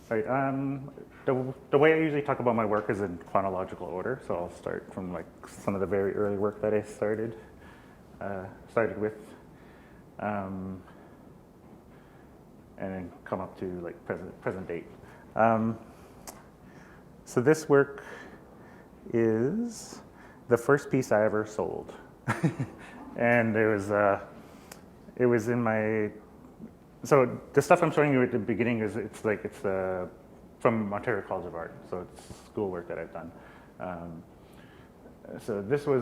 Right. The way I usually talk about my work is in chronological order. So I'll start from like some of the very early work that I started with, um, and then come up to like present date. Um, so this work is the first piece I ever sold, and it was in my. So the stuff I'm showing you at the beginning is it's from Ontario College of Art, so it's schoolwork that I've done. So this was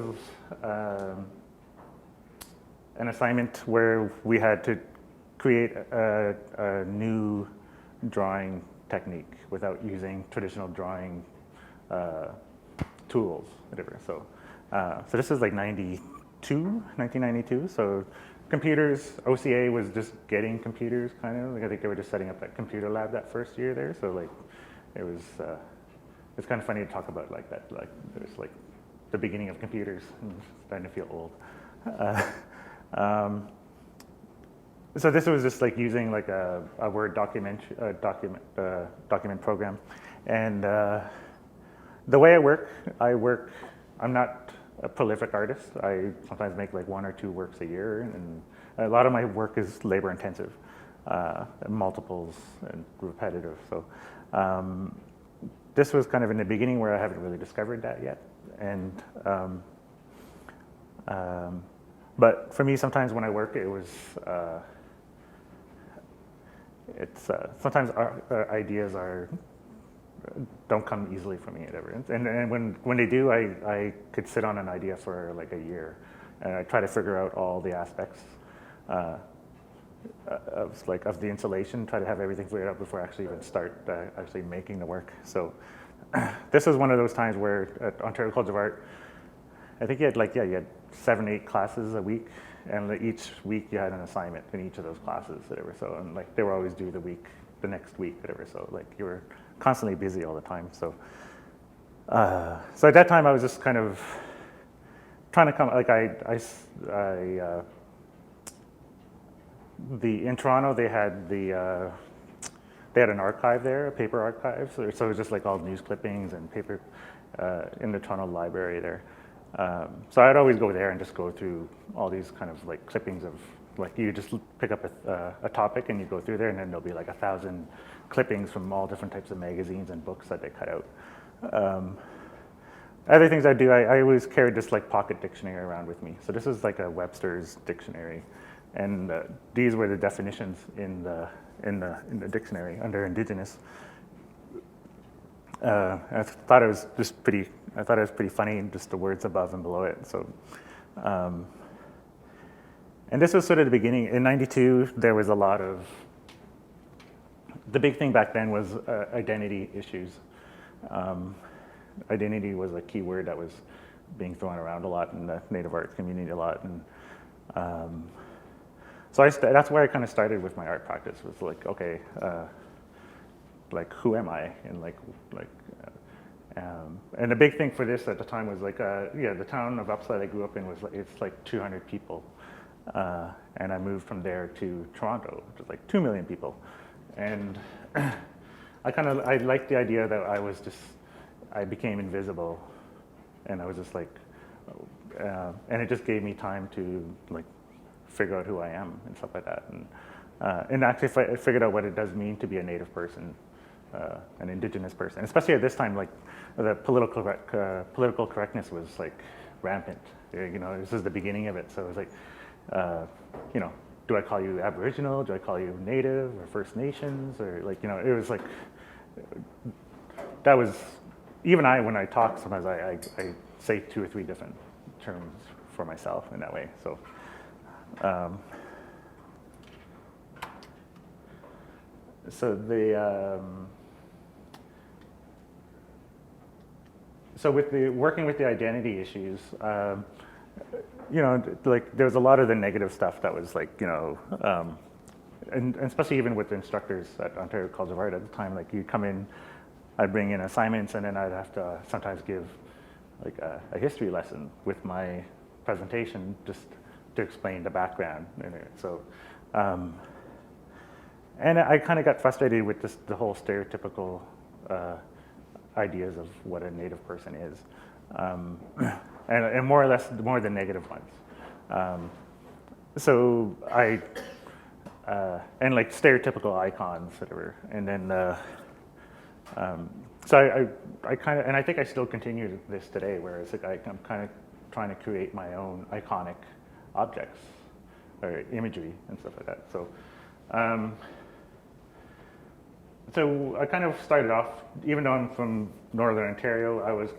an assignment where we had to create a new drawing technique without using traditional drawing tools, whatever. So this is like 1992. So computers, OCA was just getting computers, kind of. Like I think they were just setting up that computer lab that first year there. So like it was, it's kind of funny to talk about like that. Like it was like the beginning of computers. I'm starting to feel old. So this was just like using like a Word document program, and the way I work, I'm not a prolific artist. I sometimes make like 1 or 2 works a year, and a lot of my work is labor intensive, multiples and repetitive. So this was kind of in the beginning where I haven't really discovered that yet, and but for me, sometimes when I work, it was sometimes our ideas don't come easily for me, whatever. And when they do, I could sit on an idea for like a year, and I try to figure out all the aspects of the installation, try to have everything figured out before I actually even start actually making the work. So this is one of those times where at Ontario College of Art, I think you had 7, 8 classes a week, and each week you had an assignment in each of those classes, whatever. So, and like they were always due the next week, whatever. So like you were constantly busy all the time. So, so at that time I was just kind of trying to come, like in Toronto they had an archive there, a paper archive. So it was just like all news clippings and paper in the Toronto library there. So I'd always go there and just go through all these kind of like clippings of, like you just pick up a topic and you go through there, and then there'll be like 1,000 clippings from all different types of magazines and books that they cut out. Other things I do, I always carried this like pocket dictionary around with me. So this is like a Webster's dictionary, and these were the definitions in the dictionary under Indigenous. I thought it was pretty funny, just the words above and below it. So, and this was sort of the beginning. In '92, there was a lot of, the big thing back then was identity issues. Identity was a key word that was being thrown around a lot in the Native arts community a lot, and so that's where I kind of started with my art practice. Was like, okay, like who am I, and and the big thing for this at the time was like, the town of Upside I grew up in it's like 200 people, and I moved from there to Toronto, which is like 2 million people, and I liked the idea that I became invisible, and I was just like, and it just gave me time to like figure out who I am and stuff like that, and actually I figured out what it does mean to be a Native person, an Indigenous person, especially at this time, like the political correctness was like rampant. You know, this is the beginning of it, so it was like, you know, do I call you Aboriginal? Do I call you Native or First Nations? Or like, you know, it was like, that was, even when I talk, sometimes I say 2 or 3 different terms for myself in that way. So, so with working with the identity issues, you know, like there was a lot of the negative stuff that was like, you know, and especially even with the instructors at Ontario College of Art at the time, like you come in, I'd bring in assignments, and then I'd have to sometimes give like a history lesson with my presentation just to explain the background. So And I kind of got frustrated with the whole stereotypical ideas of what a Native person is, and more or less more the negative ones. So and like stereotypical icons, whatever. And then, so I kind of, and I think I still continue this today, where it's like I'm kind of trying to create my own iconic objects or imagery and stuff like that. So, so I kind of started off, even though I'm from Northern Ontario, I was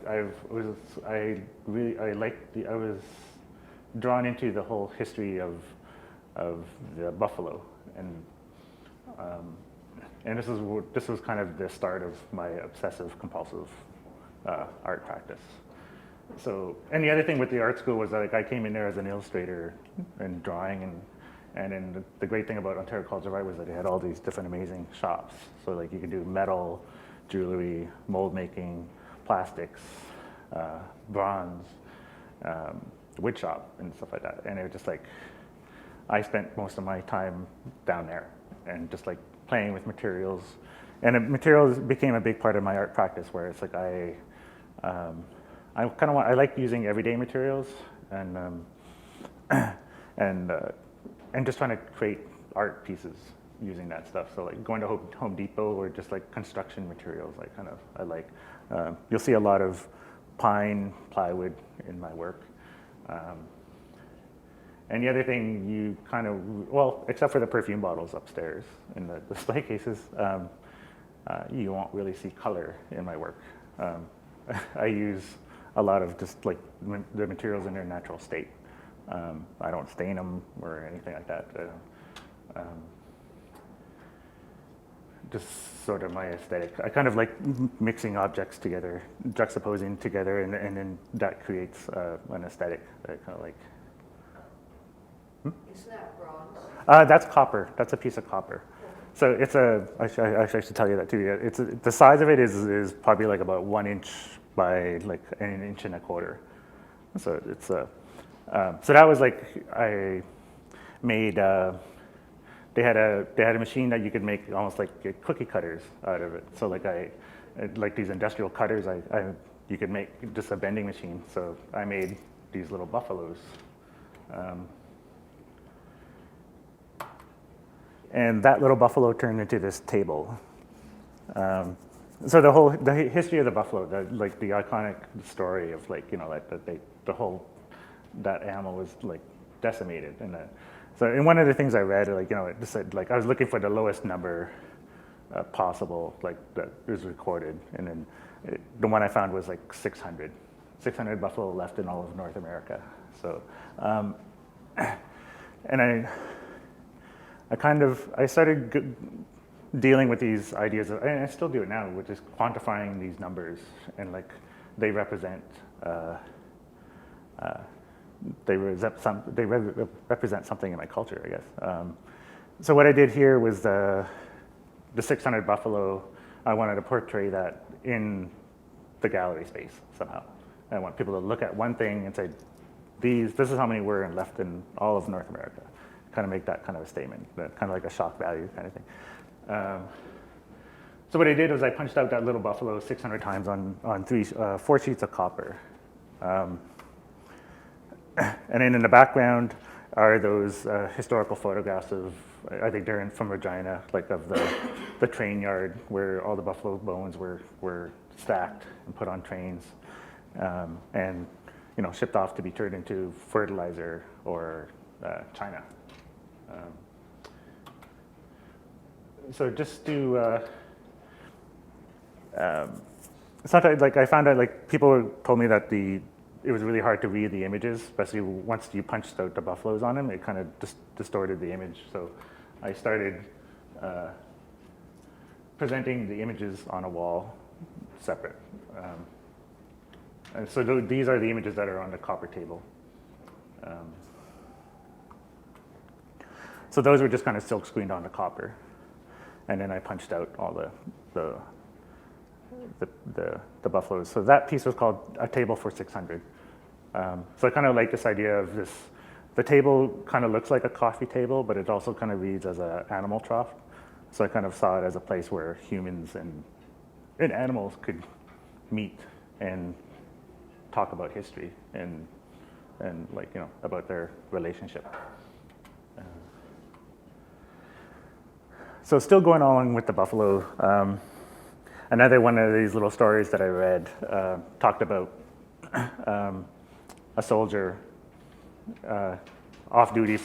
drawn into the whole history of the buffalo, and this was kind of the start of my obsessive compulsive art practice. So, and the other thing with the art school was that like I came in there as an illustrator and drawing, and then the great thing about Ontario College of Art was that they had all these different amazing shops. So like you could do metal, jewelry, mold making, plastics, bronze, wood shop, and stuff like that. And it was just like, I spent most of my time down there and just like playing with materials. And the materials became a big part of my art practice, where it's like I like using everyday materials and just trying to create art pieces using that stuff. So like going to Home Depot or just like construction materials, I like. You'll see a lot of pine, plywood in my work. And the other thing you kind of, well, except for the perfume bottles upstairs in the display cases, you won't really see color in my work. I use a lot of just like the materials in their natural state. I don't stain them or anything like that. Just sort of my aesthetic. I kind of like mixing objects together, juxtaposing together, and then that creates an aesthetic that I kind of like. Is that bronze? That's copper. That's a piece of copper. So it's I should tell you that too. Yeah, the size of it is probably like about 1 inch by like an inch and a quarter. So it's so that was like I made. They had a machine that you could make almost like cookie cutters out of it. So like these industrial cutters, you could make just a bending machine. So I made these little buffaloes. And that little buffalo turned into this table. So the history of the buffalo, the iconic story of that animal was like decimated. And one of the things I read, it just said I was looking for the lowest number possible, that was recorded, and then the one I found was like 600 buffalo left in all of North America. So, and I started dealing with these ideas, and I still do it now, which is quantifying these numbers, and they represent something in my culture, I guess. So what I did here was the 600 buffalo. I wanted to portray that in the gallery space somehow. I want people to look at one thing and say, this is how many were left in all of North America. Kind of make that kind of a statement, kind of like a shock value kind of thing. So what I did was I punched out that little buffalo 600 times on 4 sheets of copper. And then in the background are those historical photographs of, I think they're from Regina, of the train yard where all the buffalo bones were stacked and put on trains, and shipped off to be turned into fertilizer or China. So just to sometimes I found out people told me that it was really hard to read the images, especially once you punched out the buffaloes on them. It kind of distorted the image. So I started presenting the images on a wall separate. And so these are the images that are on the copper table. So those were just kind of silk screened onto copper, and then I punched out all the buffaloes. So that piece was called A Table for 600. So I kind of like this idea of the table kind of looks like a coffee table, but it also kind of reads as an animal trough. So I kind of saw it as a place where humans and animals could meet and talk about history and like, you know, about their relationship. So still going along with the buffalo, another one of these little stories that I read talked about a soldier off duty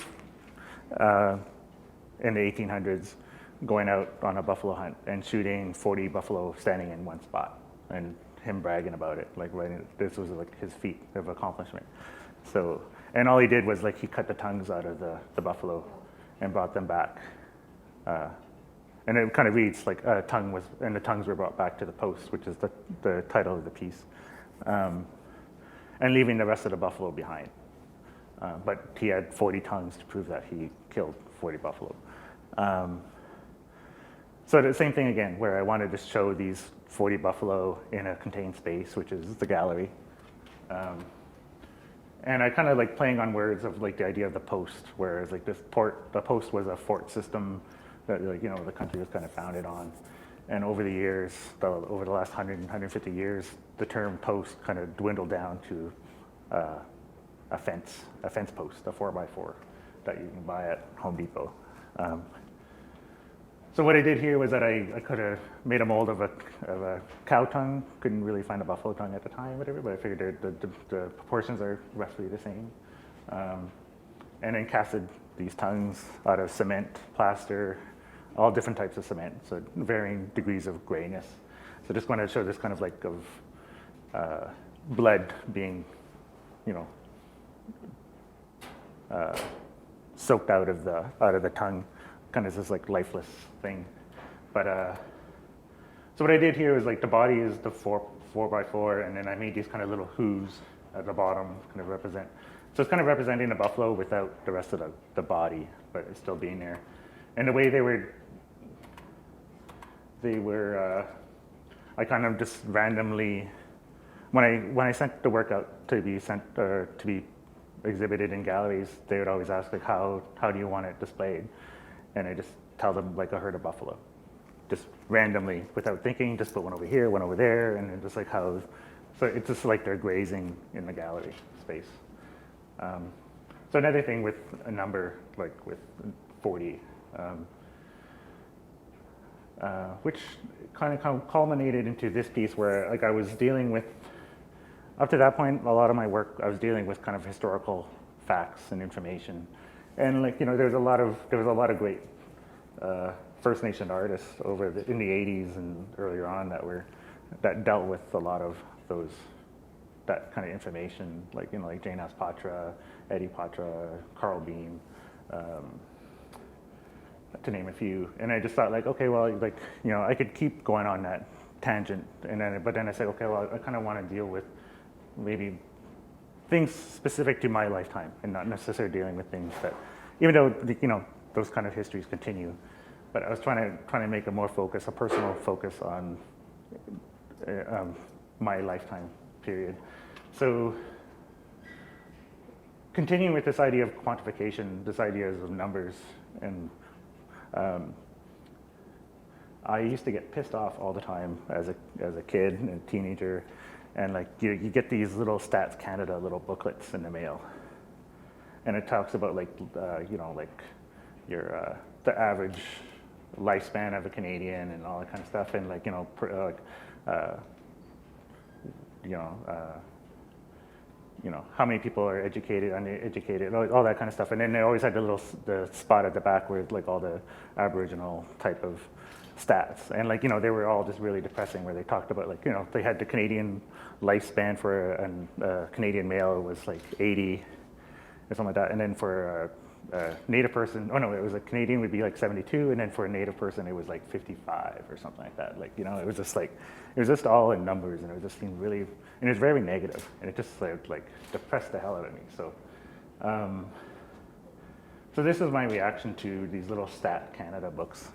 in the 1800s going out on a buffalo hunt and shooting 40 buffalo standing in one spot, and him bragging about it, like this was like his feat of accomplishment. So, and all he did was like he cut the tongues out of the buffalo and brought them back. And it kind of reads like the tongues were brought back to the post, which is the title of the piece, and leaving the rest of the buffalo behind. But he had 40 tongues to prove that he killed 40 buffalo. So the same thing again, where I wanted to show these 40 buffalo in a contained space, which is the gallery. And I kind of like playing on words of like the idea of the post, whereas like the post was a fort system that, like, you know, the country was kind of founded on. And over the years, over the last 100, 150 years, the term post kind of dwindled down to a fence post, a 4x4 that you can buy at Home Depot. So what I did here was that I could have made a mold of a cow tongue. Couldn't really find a buffalo tongue at the time, whatever, but I figured the proportions are roughly the same. And then casted these tongues out of cement, plaster, all different types of cement, so varying degrees of grayness. So just wanted to show this kind of like of blood being, you know, soaked out of the tongue, kind of this like lifeless thing. But so what I did here was like the body is the 4x4, and then I made these kind of little hooves at the bottom, kind of represent. So it's kind of representing the buffalo without the rest of the body, but it's still being there. And the way they were, I kind of just randomly, when I sent the work out to be sent or to be exhibited in galleries, they would always ask like, how do you want it displayed? And I just tell them like a herd of buffalo, just randomly without thinking, just put one over here, one over there, and then just like how. So it's just like they're grazing in the gallery space. So another thing with a number like with 40, which kind of culminated into this piece where like I was dealing with, up to that point, a lot of my work, I was dealing with kind of historical facts and information. And like, you know, there was a lot of great First Nation artists in the 80s and earlier on that dealt with a lot of that kind of information, like, you know, like Jane S. Patra, Eddie Patra, Carl Beam, to name a few. And I just thought like, okay, well, like, you know, I could keep going on that tangent, but then I said, okay, well, I kind of want to deal with maybe things specific to my lifetime and not necessarily dealing with things that, even though, you know, those kind of histories continue, but I was trying to make a personal focus on my lifetime period. So continuing with this idea of quantification, this idea of numbers, and I used to get pissed off all the time as a kid and a teenager, and like you get these little Stats Canada little booklets in the mail, and it talks about like you know, like your the average lifespan of a Canadian and all that kind of stuff, and like, you know, you know, how many people are educated, uneducated, all that kind of stuff. And then they always had the spot at the back where like all the Aboriginal type of stats. And like, you know, they were all just really depressing, where they talked about like, you know, they had the Canadian lifespan for a Canadian male was like 80 or something like that. And then for a Native person, it was a Canadian would be like 72. And then for a Native person, it was like 55 or something like that. Like, you know, it was just all in numbers, and it just seemed really, and it was very negative, and it just like depressed the hell out of me. So, so this is my reaction to these little Stat Canada books.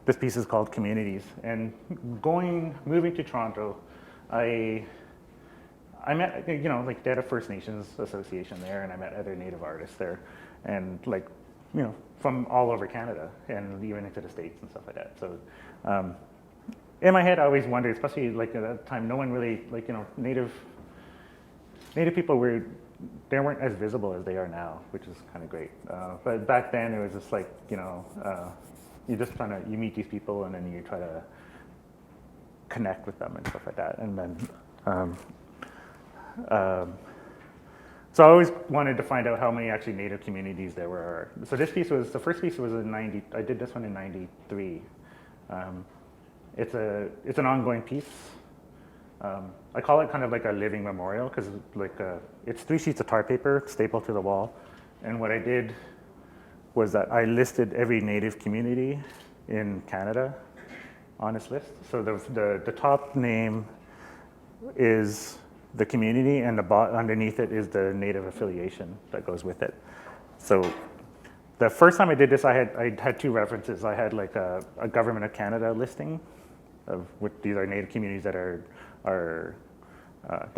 This piece is called Communities, and moving to Toronto, I met, you know, like they had a First Nations association there, and I met other Native artists there, and like from all over Canada and even into the States and stuff like that. So in my head, I always wondered, especially like at that time, no one really, like, native people they weren't as visible as they are now, which is kind of great. But back then it was just like, you just you meet these people and then you try to connect with them and stuff like that. And then, so I always wanted to find out how many actually native communities there were. So the first piece was in I did this one in 93. It's an ongoing piece. I call it kind of like a living memorial because it's 3 sheets of tar paper stapled to the wall. And what I did was that I listed every native community in Canada on this list. So the top name is the community, and underneath it is the native affiliation that goes with it. So the first time I did this, I had 2 references. I had like a Government of Canada listing of what these are native communities that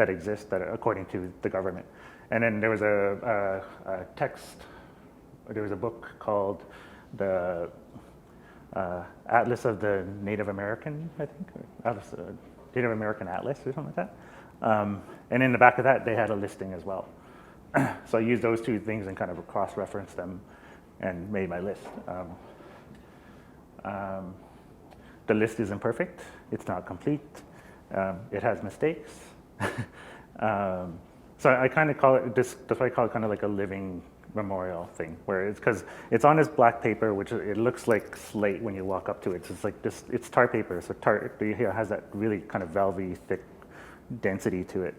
exist according to the government. And then there was a text. There was a book called the Atlas of the Native American, I think, Native American Atlas or something like that. And in the back of that, they had a listing as well. So I used those 2 things and kind of cross-referenced them and made my list. The list is imperfect. It's not complete. It has mistakes. So I kind of call it that's why I call it kind of like a living memorial thing, where because it's on this black paper, which it looks like slate when you walk up to it. So it's like this. It's tar paper, so tar has that really kind of velvety, thick density to it.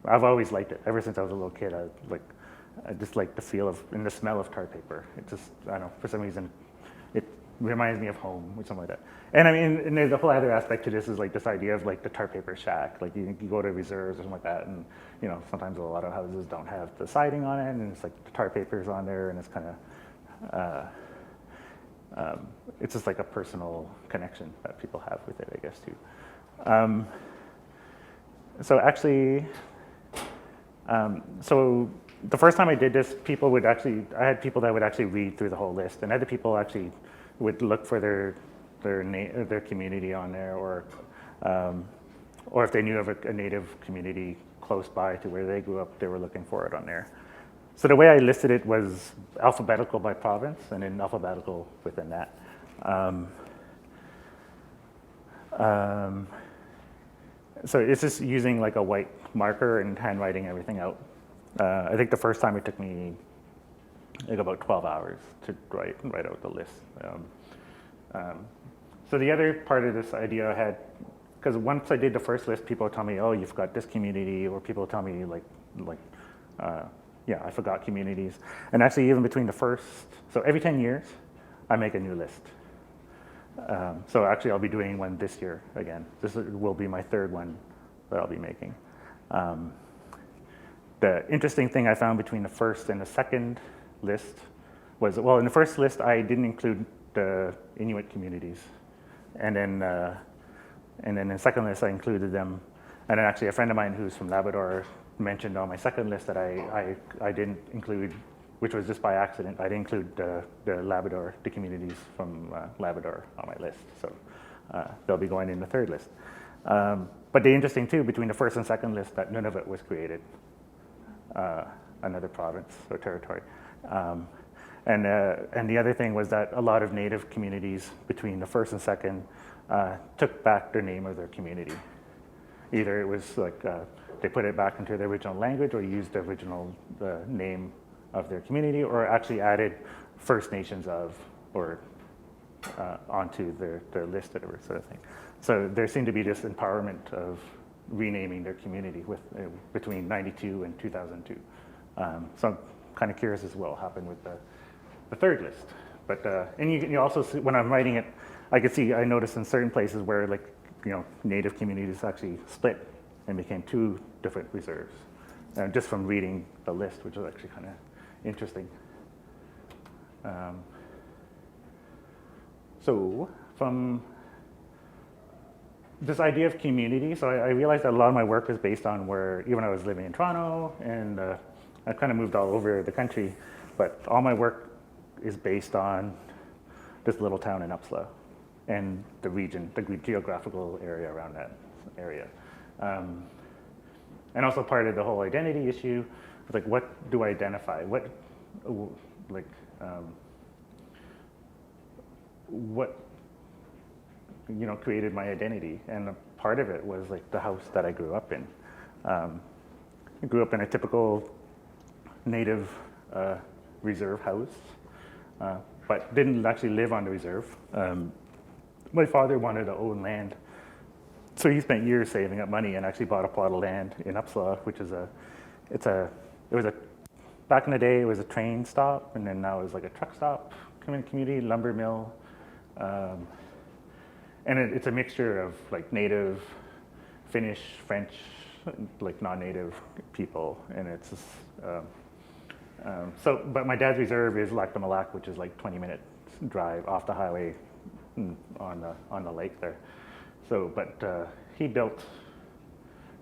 I've always liked it ever since I was a little kid. I just like the feel of and the smell of tar paper. It just, I don't know, for some reason it reminds me of home or something like that. And I mean, and there's a whole other aspect to this is like this idea of like the tar paper shack. Like you go to reserves or something like that, and sometimes a lot of houses don't have the siding on it, and it's like the tar paper's on there, and it's kind of it's just like a personal connection that people have with it, I guess, too. So actually, so the first time I did this, I had people that would actually read through the whole list, and other people actually would look for their community on there, or if they knew of a native community close by to where they grew up, they were looking for it on there. So the way I listed it was alphabetical by province, and then alphabetical within that. So it's just using like a white marker and handwriting everything out. I think the first time it took me like about 12 hours to write out the list. So the other part of this idea I had, because once I did the first list, people would tell me, oh, you forgot this community, or people would tell me I forgot communities. And actually even between so every 10 years, I make a new list. So actually I'll be doing one this year again. This will be my 3rd one that I'll be making. The interesting thing I found between the first and the second list was, well, in the first list I didn't include the Inuit communities, and then in the second list I included them. And then actually a friend of mine who's from Labrador mentioned on my second list that I didn't include, which was just by accident. I didn't include the communities from Labrador on my list. So they'll be going in the 3rd list. But the interesting too, between the first and second list, that none of it was created another province or territory. And the other thing was that a lot of native communities between the first and second took back the name of their community. Either it was like they put it back into the original language, or used the original name of their community, or actually added First Nations of, or onto their list or whatever sort of thing. So there seemed to be this empowerment of renaming their community between 92 and 2002. So I'm kind of curious as well what happened with the 3rd list. But and you also see, when I'm writing it, I noticed in certain places where native communities actually split and became 2 different reserves, just from reading the list, which was actually kind of interesting. So from this idea of community, so I realized that a lot of my work was based on even I was living in Toronto, and I kind of moved all over the country, but all my work is based on this little town in Uppsala and the region, the geographical area around that area. And also part of the whole identity issue was like, what do I identify? What created my identity? And a part of it was like the house that I grew up in. I grew up in a typical native reserve house, but didn't actually live on the reserve. My father wanted to own land, so he spent years saving up money and actually bought a plot of land in Uppsala, which is back in the day it was a train stop, and then now it's like a truck stop, community, lumber mill, and it's a mixture of like native, Finnish, French, like non-native people, and it's just, but my dad's reserve is Lac-de-Molac, which is like 20 minutes drive off the highway on the lake there. So, but the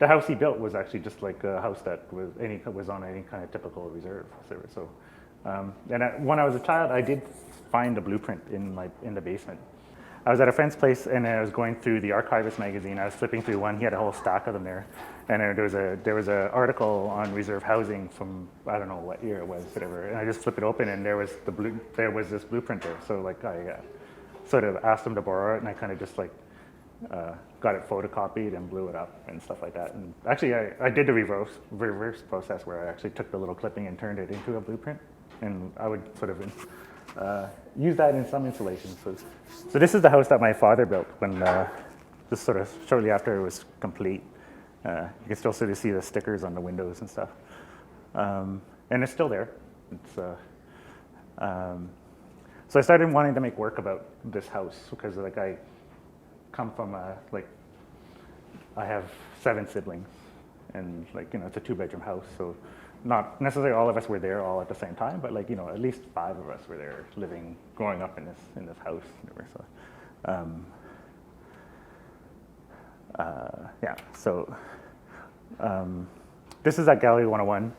house he built was actually just like a house that was on any kind of typical reserve. So, and when I was a child, I did find a blueprint in the basement. I was at a friend's place and I was going through the Archivist magazine. I was flipping through one. He had a whole stack of them there, and there was a article on reserve housing from I don't know what year it was, whatever. And I just flipped it open, and there was this blueprint there. So like I sort of asked him to borrow it, and I kind of just like got it photocopied and blew it up and stuff like that. And actually, I did the reverse process where I actually took the little clipping and turned it into a blueprint, and I would sort of use that in some installations. So this is the house that my father built when just sort of shortly after it was complete. You can still sort of see the stickers on the windows and stuff, and it's still there. So I started wanting to make work about this house because like I come from I have 7 siblings, and like it's a 2-bedroom house, so not necessarily all of us were there all at the same time, but like at least 5 of us were there growing up in this house. So this is at Gallery 101.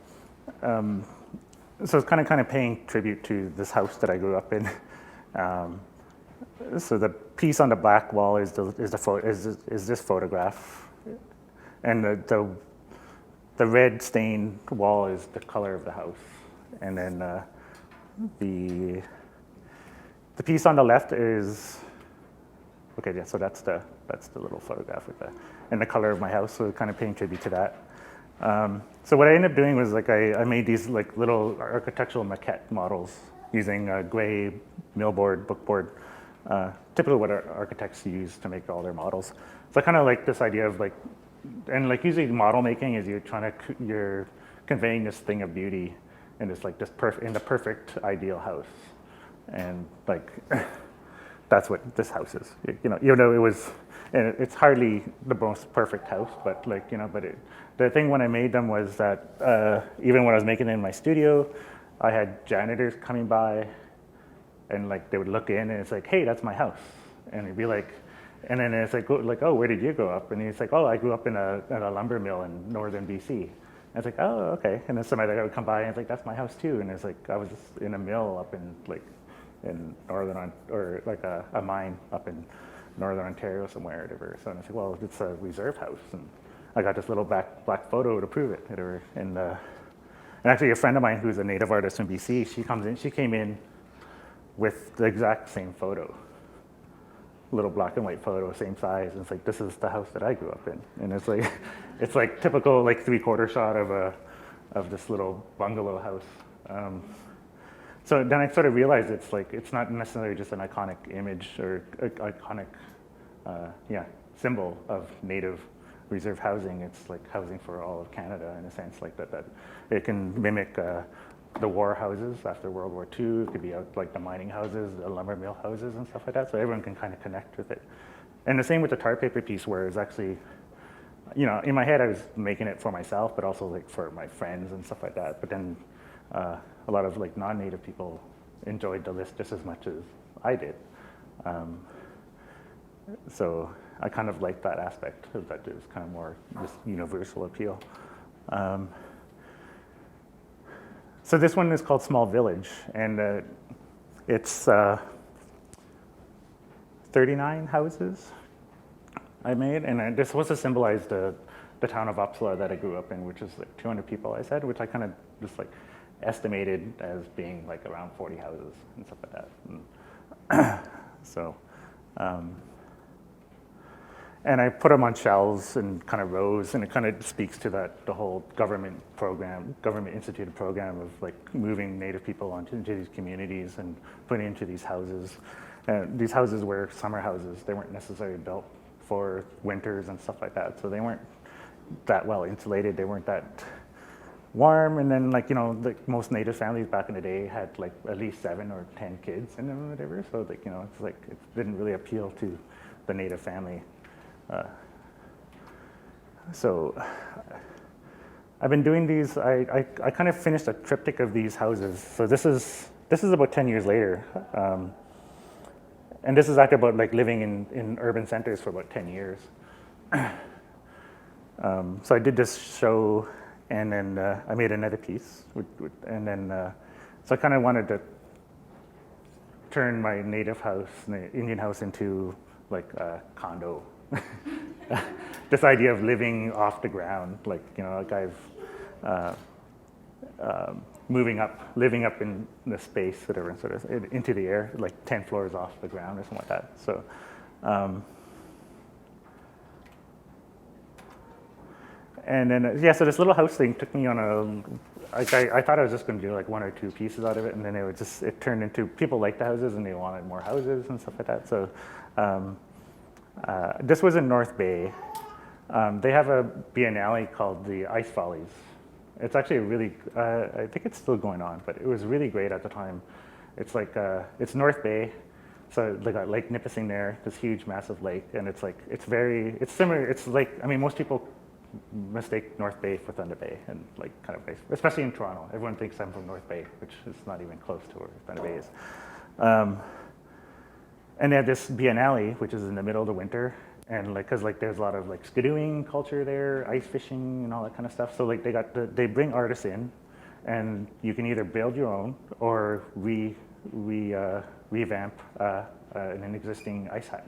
So it's kind of paying tribute to this house that I grew up in. So the piece on the back wall is this photograph, and the red stained wall is the color of the house, and then the piece on the left is so that's the little photograph with and the color of my house. So kind of paying tribute to that. So what I ended up doing was like I made these like little architectural maquette models using gray millboard, bookboard, typically what architects use to make all their models. So I kind of like this idea of like, and like usually model making is you're conveying this thing of beauty in this like in the perfect ideal house, and like that's what this house is. Even though it was, and it's hardly the most perfect house, but like the thing when I made them was that even when I was making it in my studio, I had janitors coming by, and like they would look in, and it's like, hey, that's my house, and it'd be like, and then it's like, oh, where did you grow up? And it's like, oh, I grew up in a lumber mill in northern BC. And it's like, oh, okay. And then somebody would come by, and it's like, that's my house too. And it's like, I was just in a mill up in northern, or like a mine up in northern Ontario somewhere or whatever. So it's like, well, it's a reserve house, and I got this little black photo to prove it. And actually, a friend of mine who's a native artist from BC, she came in with the exact same photo, little black and white photo, same size. And it's like, this is the house that I grew up in. And it's like typical like 3/4 shot of this little bungalow house. So then I sort of realized it's not necessarily just an iconic image or iconic symbol of native reserve housing. It's like housing for all of Canada in a sense, like that it can mimic the war houses after World War II. It could be like the mining houses, the lumber mill houses and stuff like that. So everyone can kind of connect with it. And the same with the tar paper piece, where it's actually, in my head I was making it for myself, but also like for my friends and stuff like that. But then a lot of like non-native people enjoyed the list just as much as I did. So I kind of like that aspect of that. There's kind of more just universal appeal. So this one is called Small Village, and It's 39 houses I made, and this was to symbolize the town of Uppsala that I grew up in, which is like 200 people, I said, which I kind of just like estimated as being like around 40 houses and stuff like that. So, and I put them on shelves and kind of rows, and it kind of speaks to the whole government instituted program of like moving Native people into these communities and putting into these houses. These houses were summer houses. They weren't necessarily built for winters and stuff like that, so they weren't that well insulated. They weren't that warm, and then like most Native families back in the day had like at least 7 or 10 kids in them or whatever. So like it's like it didn't really appeal to the Native family. So I've been doing these. I kind of finished a triptych of these houses. So this is about 10 years later, and this is actually about like living in urban centers for about 10 years. So I did this show, and then I made another piece, and then so I kind of wanted to turn my native house, Indian house, into like a condo. This idea of living off the ground, like like I've living up in the space, whatever, sort of into the air, like 10 floors off the ground or something like that. So. And then, so this little house thing took me on I thought I was just going to do like 1 or 2 pieces out of it, and then it turned into, people liked the houses and they wanted more houses and stuff like that. So this was in North Bay. They have a biennale called the Ice Follies. It's actually really, I think it's still going on, but it was really great at the time. It's like, it's North Bay. So they got Lake Nipissing there, this huge, massive lake, and it's like, it's similar, it's like, I mean, most people mistake North Bay for Thunder Bay, and like kind of, especially in Toronto. Everyone thinks I'm from North Bay, which is not even close to where Thunder Bay is. And they had this biennale, which is in the middle of the winter, and like, cause like there's a lot of like skidooing culture there, ice fishing and all that kind of stuff. So like they bring artists in, and you can either build your own or revamp an existing ice hut.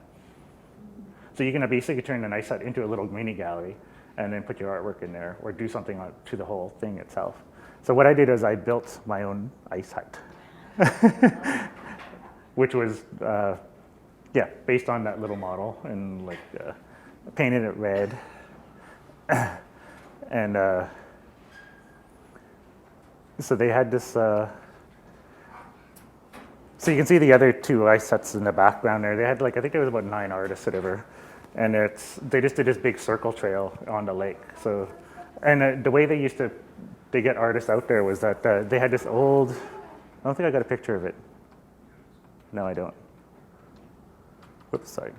So you can basically turn an ice hut into a little mini gallery, and then put your artwork in there, or do something to the whole thing itself. So what I did is I built my own ice hut, which was, based on that little model, and like painted it red. And so they had this, so you can see the other 2 ice huts in the background there. They had like, I think there was about 9 artists or whatever. And they just did this big circle trail on the lake. So, and the way they get artists out there was that they had this old, I don't think I got a picture of it. No, I don't. Whoops, sorry.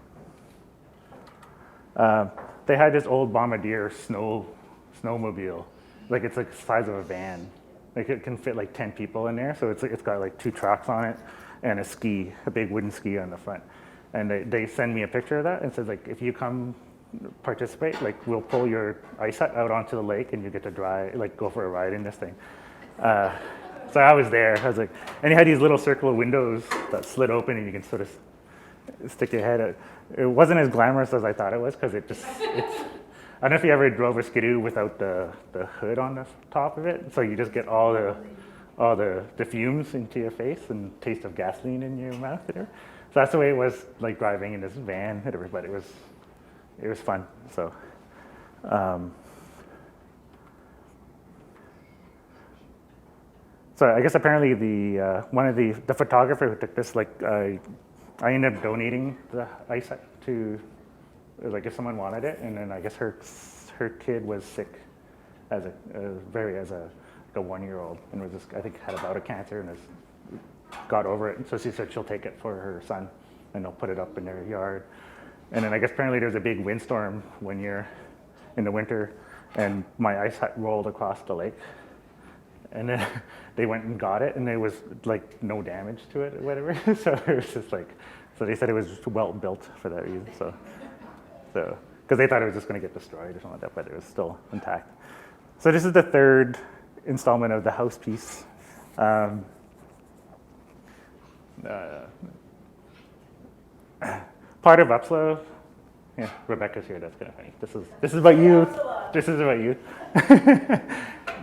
They had this old Bombardier snowmobile. Like it's like the size of a van. Like it can fit like 10 people in there. So it's got like 2 tracks on it and a big wooden ski on the front. And they send me a picture of that and says like, if you come participate, like we'll pull your ice hut out onto the lake and you get to go for a ride in this thing. So I was there. I was like, and you had these little circular windows that slid open and you can sort of stick your head out. It wasn't as glamorous as I thought it was, because I don't know if you ever drove a skidoo without the hood on the top of it. So you just get all the fumes into your face and taste of gasoline in your mouth there. So that's the way it was, like driving in this van, but it was fun. So, so I guess apparently one of the photographer who took this, like I ended up donating the ice hut to, like if someone wanted it, and then I guess her kid was sick as a 1-year-old, and was just, I think had a bout of cancer and got over it. And so she said she'll take it for her son, and they'll put it up in their yard. And then I guess apparently there's a big windstorm one year in the winter, and my ice hut rolled across the lake. And then they went and got it, and there was like no damage to it or whatever. So it was just like, so they said it was well built for that reason. So because they thought it was just going to get destroyed or something like that, but it was still intact. So this is the 3rd installment of the house piece. Part of Upslow. Yeah, Rebecca's here. That's kind of funny. This is about you. This is about you.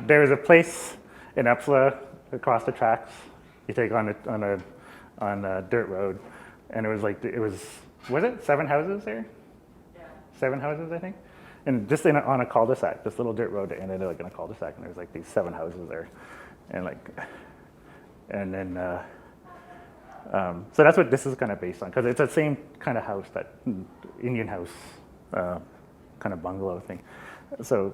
There was a place in Upslow across the tracks. You take on a dirt road, and was it 7 houses there? Yeah. 7 houses, I think. And just on a cul-de-sac, this little dirt road that ended like in a cul-de-sac, and there's like these 7 houses there, and then so that's what this is kind of based on, because it's the same kind of house, that Indian house kind of bungalow thing. So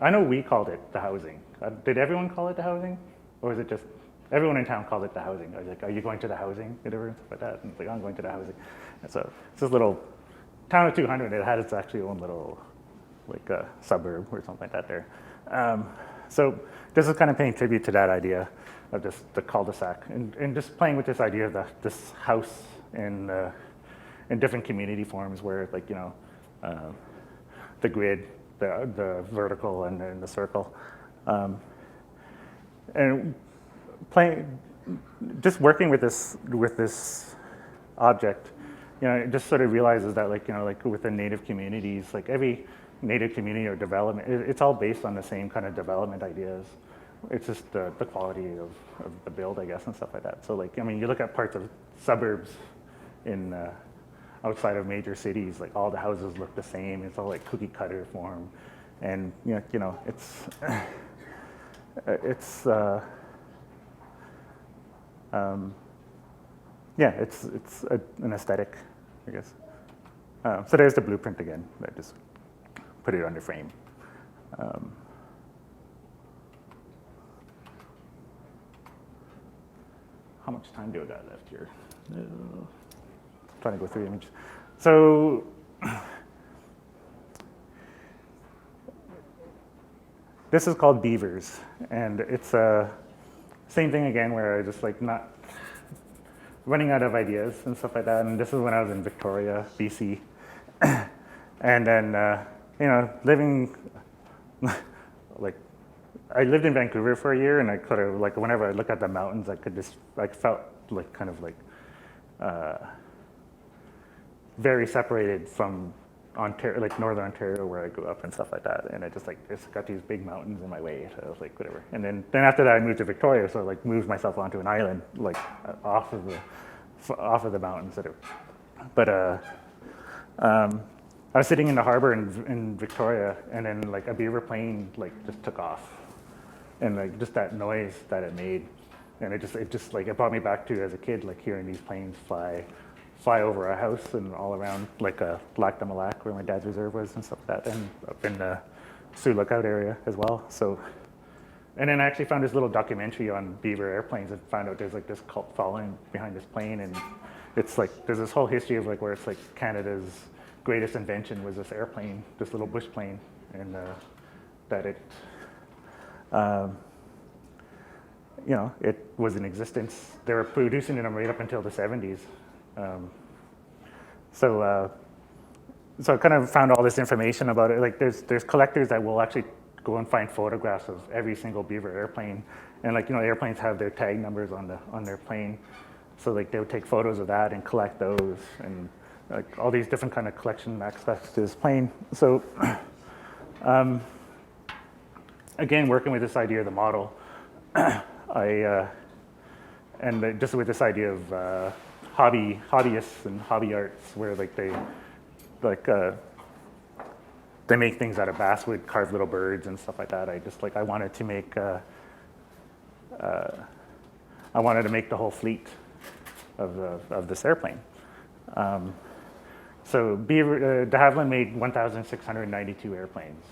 I know we called it the housing. Did everyone call it the housing, or was it just everyone in town called it the housing? I was like, "Are you going to the housing?" And stuff like that. And it's like, "I'm going to the housing." And so it's this little town of 200. It had its actually own little like suburb or something like that there. So this is kind of paying tribute to that idea of just the cul-de-sac, and just playing with this idea of this house in different community forms, where like the grid, the vertical, and the circle, and just working with this object, it just sort of realizes that like within Native communities, like every Native community or development, it's all based on the same kind of development ideas. It's just the quality of the build, I guess, and stuff like that. So like, you look at parts of suburbs in outside of major cities, like all the houses look the same. It's all like cookie cutter form, and it's an aesthetic, I guess. So there's the blueprint again. I just put it under frame. How much time do I got left here? Trying to go through the image. So this is called Beavers, and it's a same thing again, where I just like not running out of ideas and stuff like that. And this is when I was in Victoria, BC, and then living like. I lived in Vancouver for a year, and I could have, like, whenever I look at the mountains, I could just, like, felt like kind of like very separated from Ontario, like Northern Ontario, where I grew up and stuff like that. And I just it's got these big mountains in my way. So I was like, whatever. And then after that, I moved to Victoria, so I like moved myself onto an island, like off of the mountains. But I was sitting in the harbor in Victoria, and then like a beaver plane like just took off. And like just that noise that it made, and it just like it brought me back to as a kid, like hearing these planes fly over our house and all around like Lac de Molac, where my dad's reserve was and stuff like that, and up in the Sioux Lookout area as well. So, and then I actually found this little documentary on beaver airplanes, and found out there's like this cult following behind this plane, and it's like there's this whole history of like where it's like Canada's greatest invention was this airplane, this little bush plane, and that it. It was in existence. They were producing them right up until the 70s. So I kind of found all this information about it. Like there's collectors that will actually go and find photographs of every single beaver airplane, and like airplanes have their tag numbers on their plane, so like they would take photos of that and collect those, and like all these different kind of collection aspects to this plane. So. Again, working with this idea of the model, just with this idea of hobbyists and hobby arts, where like they make things out of basswood, carve little birds and stuff like that. I wanted to make the whole fleet of this airplane. So de Havilland made 1,692 airplanes.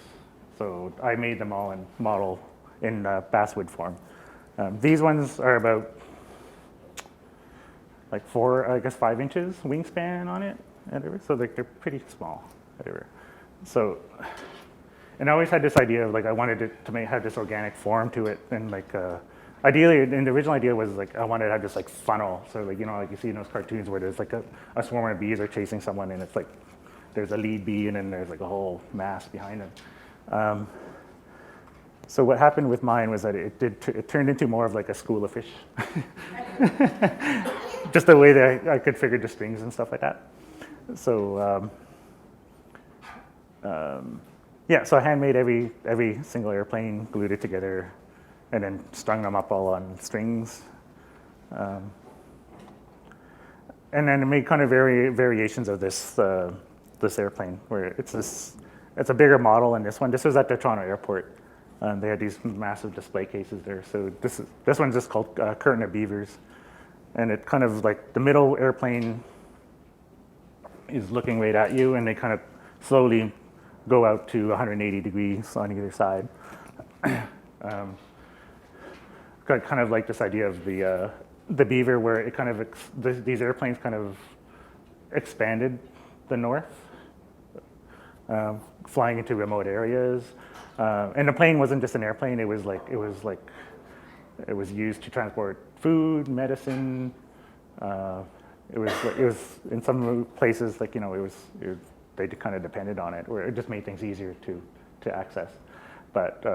So I made them all in model in basswood form. These ones are about like 5 inches wingspan on it, so like they're pretty small. So, and I always had this idea of like I wanted it to have this organic form to it, and like ideally, and the original idea was like I wanted to have this like funnel. So like like you see in those cartoons where there's like a swarm of bees are chasing someone, and it's like there's a lead bee, and then there's like a whole mass behind them. So what happened with mine was that it turned into more of like a school of fish. just the way that I could figure the strings and stuff like that. So yeah, so I handmade every single airplane, glued it together, and then strung them up all on strings. And then I made kind of variations of this this airplane, where it's a bigger model than this one. This was at the Toronto airport. They had these massive display cases there. So this one's just called Curtain of Beavers, and it kind of like the middle airplane is looking right at you, and they kind of slowly go out to 180 degrees on either side. Got kind of like this idea of the Beaver, where it kind of these airplanes kind of expanded the north, flying into remote areas. And the plane wasn't just an airplane; it was used to transport food, medicine. It was in some places like they kind of depended on it, where it just made things easier to access. But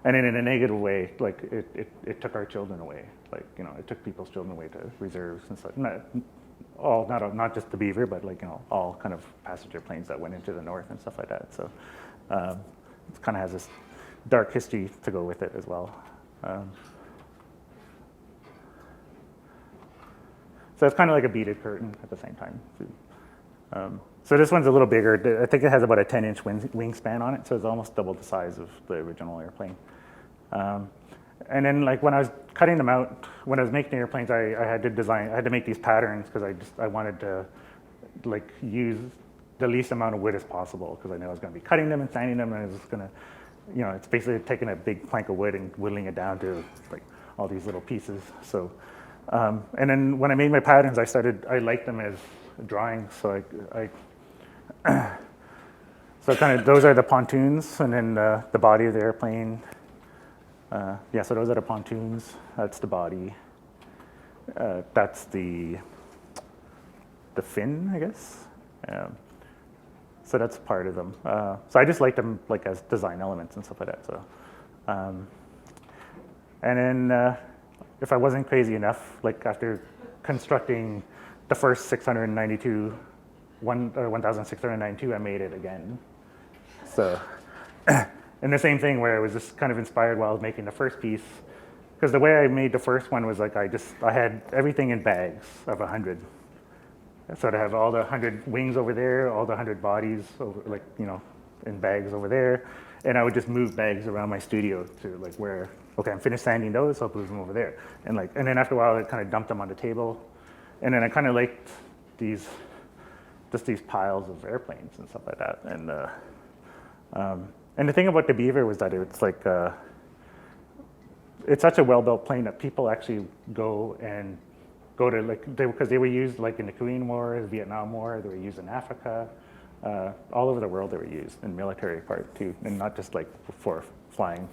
and then in a negative way, like it took our children away. Like it took people's children away to reserves and stuff. Not just the Beaver, but all kind of passenger planes that went into the north and stuff like that. So it kind of has this dark history to go with it as well. So it's kind of like a beaded curtain at the same time. So this one's a little bigger. I think it has about a 10-inch wingspan on it, so it's almost double the size of the original airplane. And then, like when I was cutting them out, when I was making the airplanes, I had to make these patterns because I wanted to like use the least amount of wood as possible, because I knew I was going to be cutting them and sanding them, and I was just going to, it's basically taking a big plank of wood and whittling it down to like all these little pieces. So, and then when I made my patterns, I liked them as drawings, so so kind of those are the pontoons, and then the body of the airplane. Yeah, so those are the pontoons. That's the body. That's the fin, I guess. So that's part of them. So I just like them like as design elements and stuff like that. So, and then if I wasn't crazy enough, like after constructing the first 1,692, I made it again. So, and the same thing where I was just kind of inspired while I was making the first piece, because the way I made the first one was like I had everything in bags of 100. So to have all the 100 wings over there, all the 100 bodies over, in bags over there, and I would just move bags around my studio to like where, okay, I'm finished sanding those, so I'll move them over there, and then after a while I kind of dumped them on the table, and then I kind of liked these piles of airplanes and stuff like that, and the thing about the Beaver was that it's like it's such a well-built plane that people actually go to because they were used like in the Korean War, the Vietnam War, they were used in Africa, all over the world they were used in military part too, and not just like for flying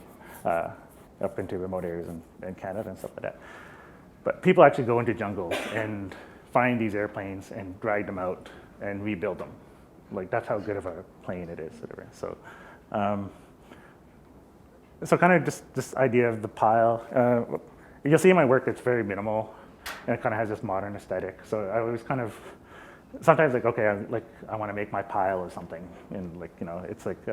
up into remote areas in Canada and stuff like that. But people actually go into jungles and find these airplanes and drag them out and rebuild them. Like that's how good of a plane it is. So, so kind of just this idea of the pile. You'll see in my work it's very minimal, and it kind of has this modern aesthetic. So I was kind of sometimes like, okay, I want to make my pile or something, and it's like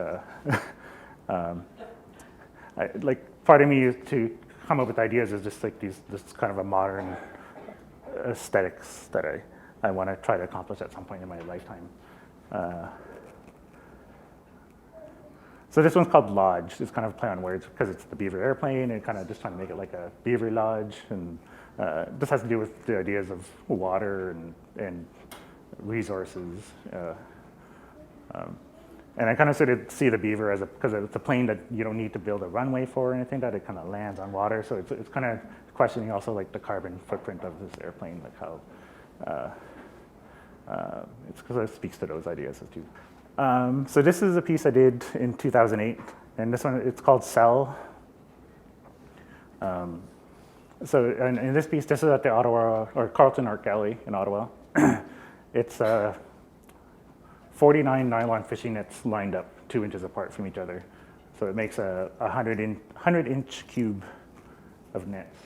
part of me to come up with ideas is just like this kind of a modern aesthetics that I want to try to accomplish at some point in my lifetime. So this one's called Lodge. It's kind of a play on words because it's the Beaver airplane, and kind of just trying to make it like a Beaver Lodge, and this has to do with the ideas of water and resources. And I kind of sort of see the Beaver as because it's a plane that you don't need to build a runway for or anything, that it kind of lands on water. So it's kind of questioning also like the carbon footprint of this airplane, like how it's because it speaks to those ideas too. So this is a piece I did in 2008, and this one, it's called Cell. So in this piece, this is at the Ottawa, or Carleton Art Gallery in Ottawa. It's 49 nylon fishing nets lined up 2 inches apart from each other. So it makes a 100-inch cube of nets.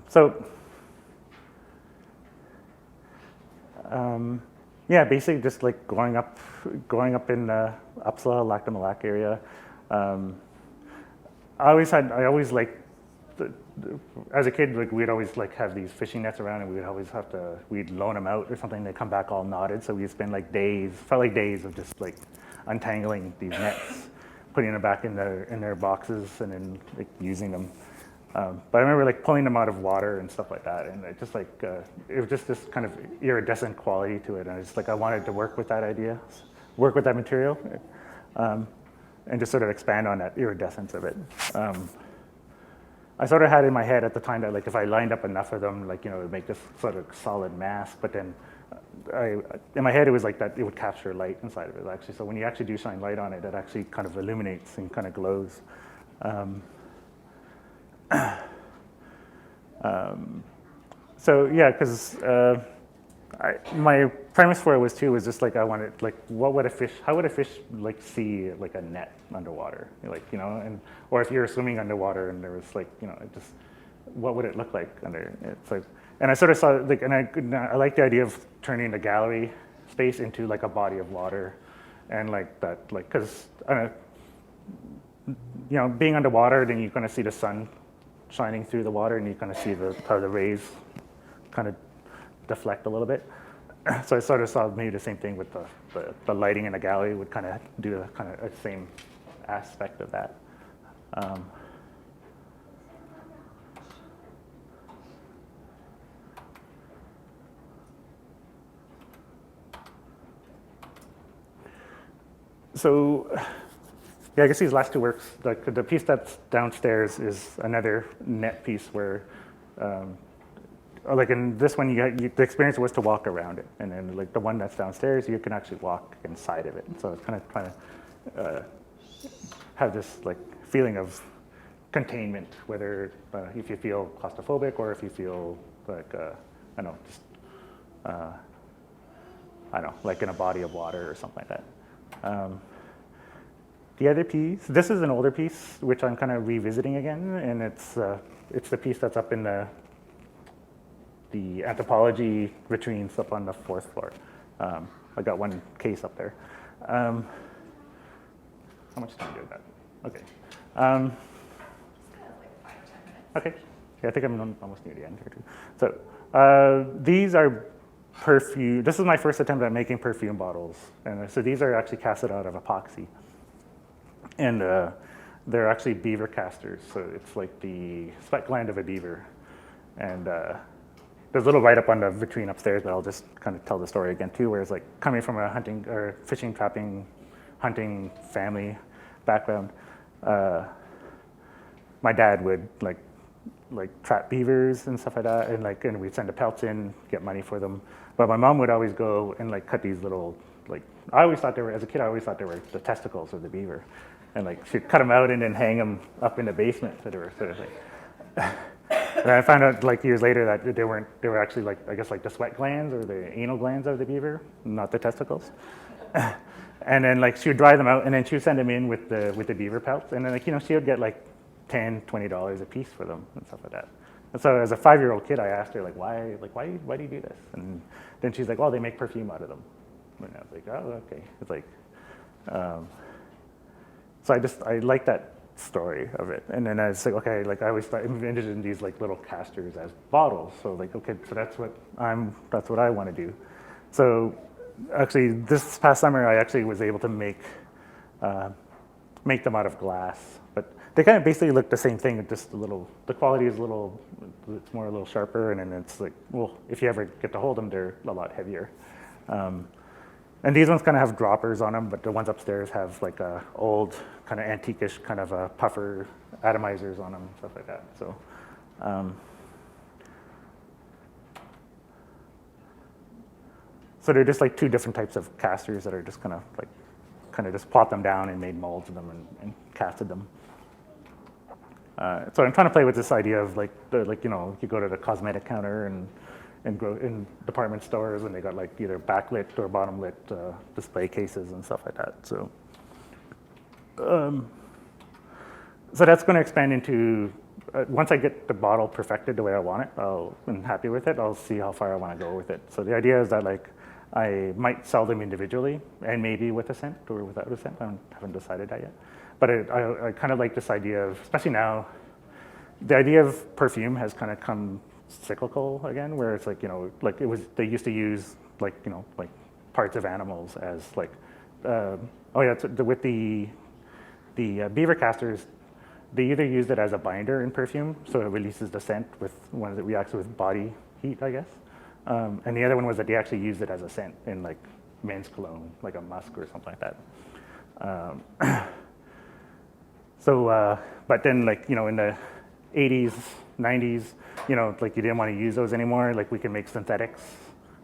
So yeah, basically just like growing up in Uppsala, Lactamalak area. I always like, as a kid, like we'd always like have these fishing nets around, and we'd always we'd loan them out or something. They'd come back all knotted, so we'd spend like felt like days of just like untangling these nets, putting them back in their boxes, and then like using them. But I remember like pulling them out of water and stuff like that, and it just like it was just this kind of iridescent quality to it, and I wanted to work with that idea, work with that material, and just sort of expand on that iridescence of it. I sort of had in my head at the time that like if I lined up enough of them, like, you know, it would make this sort of solid mass. But then in my head it was like that it would capture light inside of it actually. So when you actually do shine light on it, it actually kind of illuminates and kind of glows. So yeah, because my premise for it was just like I wanted, like, how would a fish like see like a net underwater, like, you know, or if you're swimming underwater and there was like, you know, what would it look like under? It's like, and I sort of saw like, and I like the idea of turning the gallery space into like a body of water, and like that, like, because you know, being underwater, then you're going to see the sun shining through the water, and you're going to see how the rays kind of deflect a little bit. So I sort of saw maybe the same thing with the lighting in the gallery would kind of do the kind of same aspect of that. So yeah, I guess these last two works, the piece that's downstairs is another net piece where like in this one, the experience was to walk around it, and then like the one that's downstairs, you can actually walk inside of it. So it's kind of trying to have this like feeling of containment, whether if you feel claustrophobic or if you feel like I don't know, just I don't know, like in a body of water or something like that. The other piece, this is an older piece which I'm kind of revisiting again, and it's the piece that's up in the anthropology vitrines up on the 4th floor. I got one case up there. How much time do I got? Okay. Okay. Yeah, I think I'm almost near the end here too. So these are perfume. This is my first attempt at making perfume bottles, and so these are actually casted out of epoxy, and they're actually beaver casters. So it's like the sweat gland of a beaver, and there's a little write-up on the vitrine upstairs, but I'll just kind of tell the story again too, where it's like coming from a hunting or fishing, trapping, hunting family background. My dad would like trap beavers and stuff like that, and we'd send the pelts in, get money for them. But my mom would always go and like cut these little, like, I always thought as a kid, I always thought they were the testicles of the beaver, and like she'd cut them out and then hang them up in the basement. So they were sort of like. And I found out like years later that they were actually like, I guess, like the sweat glands or the anal glands of the beaver, not the testicles. And then like she would dry them out, and then she would send them in with the beaver pelts, and then like, you know, she would get like $10, $20 a piece for them and stuff like that. And so as a 5-year-old kid, I asked her like, why do you do this? And then she's like, well, they make perfume out of them. And I was like, oh, okay. It's like, so I like that story of it. And then I was like, okay, like I always envisioned these like little casters as bottles. So like, okay, so that's what I want to do. So actually this past summer, I actually was able to make them out of glass, but they kind of basically look the same thing, just the quality is it's more a little sharper, and then it's like, well, if you ever get to hold them, they're a lot heavier. And these ones kind of have droppers on them, but the ones upstairs have like a old kind of antique-ish kind of a puffer atomizers on them, stuff like that. So, so they're just like two different types of casters that are just kind of just plopped them down and made molds of them and casted them. So I'm trying to play with this idea of like you know, you go to the cosmetic counter and grow in department stores, and they got like either backlit or bottom lit display cases and stuff like that. So So that's going to expand into, once I get the bottle perfected the way I want it, I'm happy with it, I'll see how far I want to go with it. So the idea is that like I might sell them individually and maybe with a scent or without a scent. I haven't decided that yet. But I kind of like this idea of, especially now, the idea of perfume has kind of come cyclical again, where it's like, like they used to use like, like parts of animals as like, with the beaver castors, they either used it as a binder in perfume, so it releases the scent with one that reacts with body heat, I guess. And the other one was that they actually used it as a scent in like men's cologne, like a musk or something like that. But then like, in the 80s, 90s, like you didn't want to use those anymore, like we can make synthetics.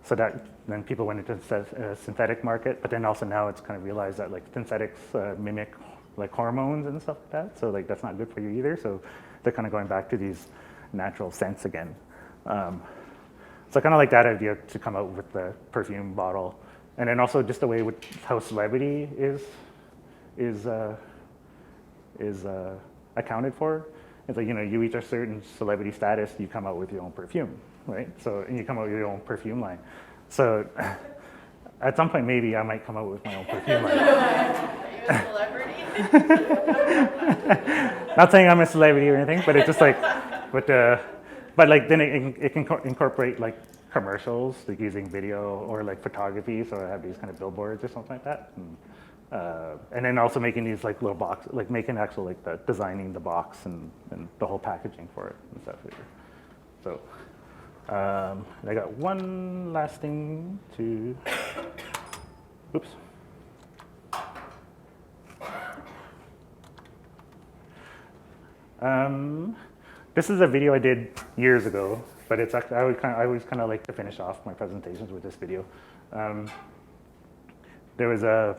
So that then people went into the synthetic market, but then also now it's kind of realized that like synthetics mimic like hormones and stuff like that. So like that's not good for you either. So they're kind of going back to these natural scents again. So I kind of like that idea to come out with the perfume bottle. And then also just the way with how celebrity is accounted for. It's like, you reach a certain celebrity status, you come out with your own perfume, right? So, and you come out with your own perfume line. So at some point, maybe I might come out with my own perfume line. Are you a celebrity? Not saying I'm a celebrity or anything, but it's just like, but like then it can incorporate like commercials, like using video or like photography. So I have these kind of billboards or something like that. And then also making these like little boxes, like making actual like designing the box and the whole packaging for it and stuff. So I got one last thing to, oops. This is a video I did years ago, but it's actually, I always kind of like to finish off my presentations with this video. There was a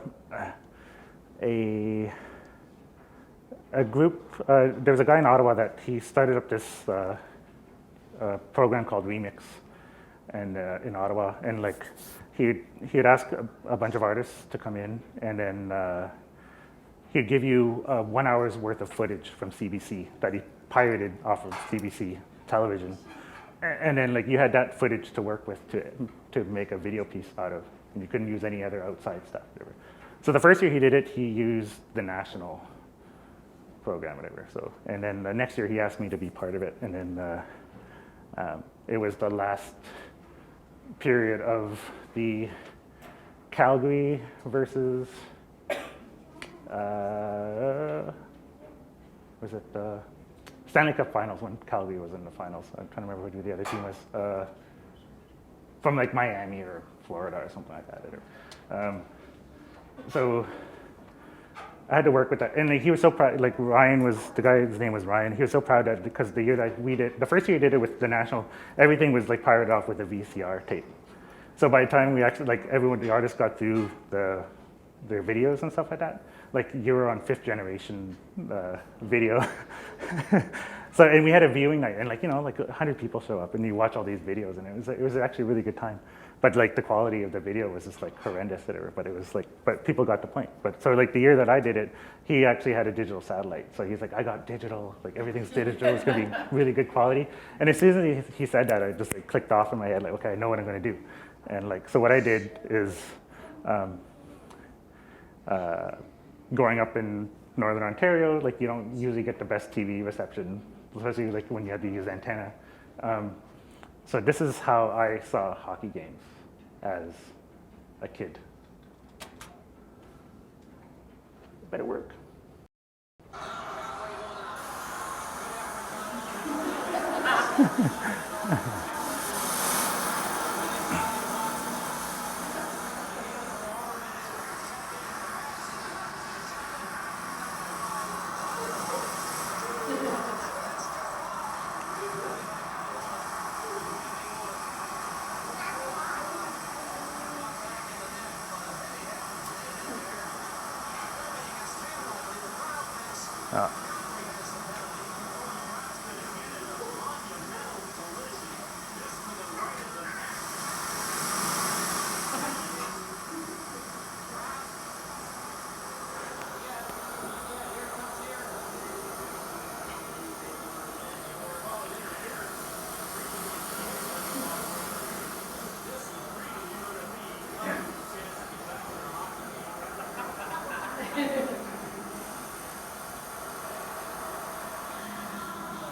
group, there was a guy in Ottawa that he started up this program called Remix and in Ottawa, and like he'd ask a bunch of artists to come in, and then he'd give you 1 hour's worth of footage from CBC that he pirated off of CBC television, and then like you had that footage to work with to make a video piece out of, and you couldn't use any other outside stuff. So the first year he did it, he used the national program, whatever. So, and then the next year he asked me to be part of it, and then it was the last period of the Calgary versus was it the Stanley Cup Finals when Calgary was in the finals. I'm trying to remember who the other team was. From like Miami or Florida or something like that. So I had to work with that, and he was so proud. Like Ryan was the guy. His name was Ryan. He was so proud that because the year that we did, the first year we did it with the national, everything was like pirated off with a VCR tape. So by the time we actually like everyone, the artists got through their videos and stuff like that, like you were on 5th generation video. So and we had a viewing night, and like like 100 people show up, and you watch all these videos, and it was actually a really good time. But like the quality of the video was just like horrendous, whatever. But it was like, but people got the point. But so like the year that I did it, he actually had a digital satellite. So he's like, I got digital, like everything's digital. It's gonna be really good quality. And as soon as he said that, I just like clicked off in my head, like, okay, I know what I'm gonna do. And like, so what I did is, growing up in Northern Ontario, like you don't usually get the best TV reception, especially like when you have to use antenna. So this is how I saw hockey games as a kid. Better work.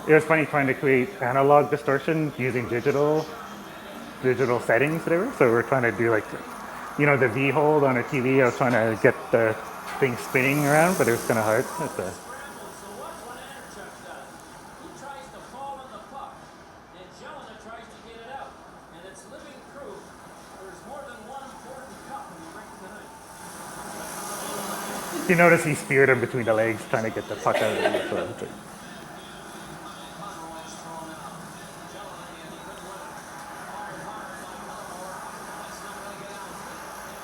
it was funny trying to create analog distortion using digital settings, whatever. So we're trying to do like, the V hold on a TV. I was trying to get the thing spinning around, but it was kind of hard. You notice he speared him between the legs, trying to get the puck out of it. So it's like,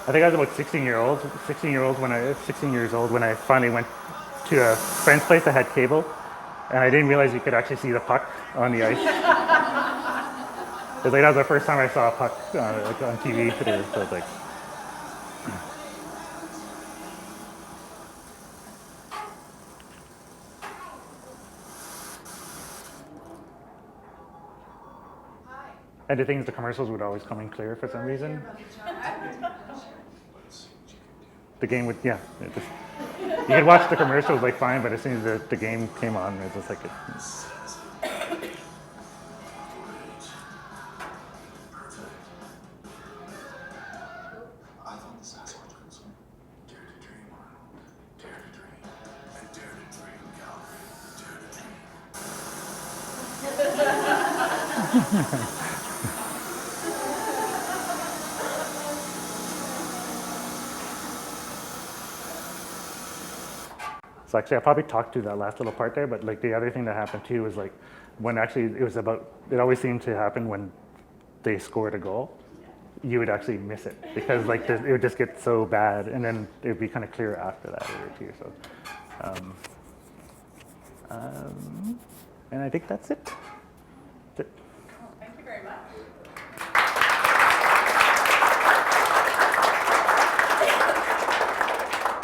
I think I was about 16 years old when I finally went to a friend's place that had cable, and I didn't realize you could actually see the puck on the ice. It's like that was the first time I saw a puck on TV today. So it's like, and the things, the commercials would always come in clear for some reason. The game would, yeah. You could watch the commercials like fine, but as soon as the game came on, it was just like So actually, I probably talked to that last little part there, but like the other thing that happened too was like when actually it always seemed to happen when they scored a goal, you would actually miss it because like it would just get so bad, and then it would be kind of clear after that too. So, and I think that's it. That's it.